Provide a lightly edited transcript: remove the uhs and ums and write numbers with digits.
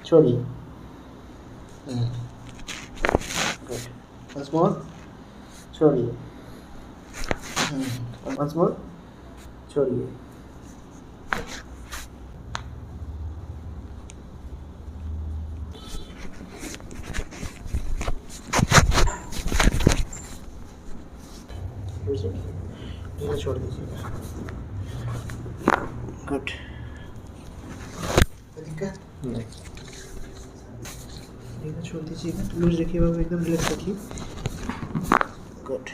छोड़िए। Good. Once more, छोड़िए। Once more, छोड़िए। धीरे छोड़ दीजिएगा। गुड। कोई दिक्कत नहीं, धीरे छोड़ दीजिएगा। लूज रखिए बाबू, एकदम रिलैक्स रखिए। गुड।